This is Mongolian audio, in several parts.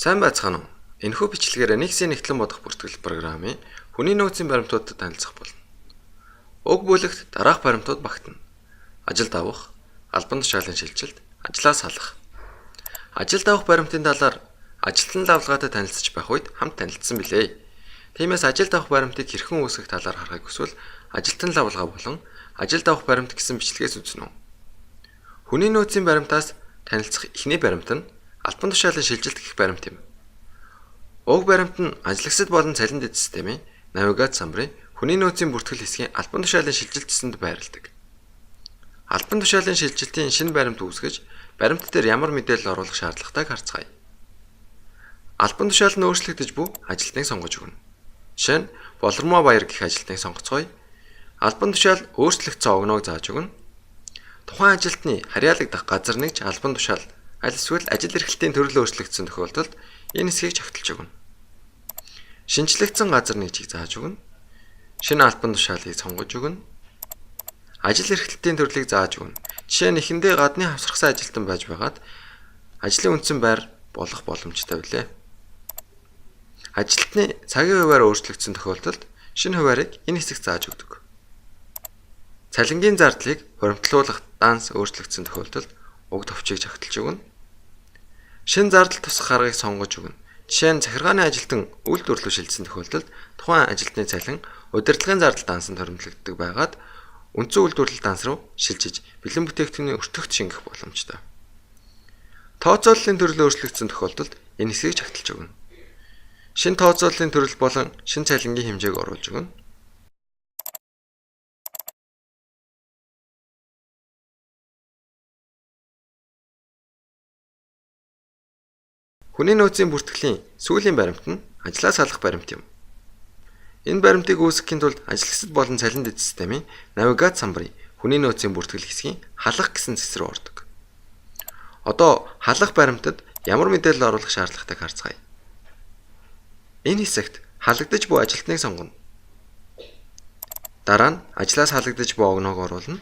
Сайн байцгаана уу? Энэхүү бичлэгээр нэгсийн нэгтлэн бодох бүртгэл програмын хүний нөөцийн баримтуудад танилцах болно. Уг бүлэгт дараах баримтууд багтана. Ажилд авах, албан тушаалын шилжилт, ажлаас салах. Ажилд авах баримтын талаар ажилтны лавлгаатай танилцж байх үед хамт танилцсан билээ. Тиймээс ажилд авах баримтыг хэрхэн үүсгэх талаар харахыг хүсвэл ажилтны лавлгаа болон ажилд авах баримт гэсэн бичлэгээс үзнэ үү. Хүний нөөцийн баримтаас танилцах эхний баримт нь албан тушаалын шилжилт гэх баримт юм. Уг баримт нь ажлагчид болон цалин дэд системийн навигац самбарын хүний нөөцийн бүртгэл хэсгийн албан тушаалын шилжилт гэсэнд байрладаг. Албан тушаалын шилжилтийн шинэ баримт үүсгэж, баримт дээр ямар мэдээлэл оруулах шаардлагатайг харцгаая. Албан тушаал нь өөрчлөгдөж буй ажилтныг сонгож өгнө. Жишээ нь Болормоо Баяр гэх ажилтныг сонгоцгоё. Албан тушаал өөрчлөгдсөн огноог зааж өгнө. Тухайн ажилтны харьяалагдах газар нэгж албан тушаал аль эсвэл ажил эрхлэлтийн төрөл өөрчлөгдсөн тохиолдолд энэ хэсгийг чагталж өгнө. Шинжлэгдсэн газар нэгжийг зааж өгнө. Шинэ албан тушаалыг сонгож өгнө. Ажил эрхлэлтийн төрлийг зааж өгнө. Жишээ нь эхэндээ гадны хавсархсан ажилтан байж байгаад ажлын үндсэн байр болох боломжтой билээ. Ажилтны цагийн хувиар өөрчлөгдсөн тохиолдолд шинэ хувиарыг энэ хэсэгт зааж өгдөг. Цалингийн зардлыг хуримтлуулах данс өөрчлөгдсөн тохиолдолд уг товчийг чагталж өгнө. Шинэ зардал тусах аргыг сонгож өгнө. Жишээ нь захиргааны ажилтан үйлдвэрлэлөөр шилжсэн тохиолдолд тухайн ажилтны цалин удирдлагын зардал дансанд хоригдлогддог байгаад үндсэн үйлдвэрлэл данс руу шилжиж бэлэн бүтээгдэхүүний өртөгт шингэх боломжтой. Тооцооллын төрөл өөрчлөгдсөн тохиолдолд энэ хэсгийг чагталж өгнө. Шинэ тооцооллын төрөл болон шинэ цалингийн хэмжээг оруулж өгнө. Хүний нөөцийн бүртгэлийн сүүлийн баримт нь ажлаас салах баримт юм. Энэ баримтыг үүсгэхийн тулд ажлагчид болон цалин дэд системийн навигац самбарын хүний нөөцийн бүртгэл хэсгийн халах гэсэн цэц рүү ордог. Одоо халах баримтад ямар мэдээлэл оруулах шаардлагатайг харцгаая. Энэ хэсэгт халагдаж буй ажилтныг сонгоно. Дараа нь ажлаас халагдаж буй огноог оруулна.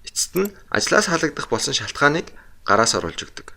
Эцэст нь ажлаас халагдах болсон шалтгааныг гараас оруулж өгдөг.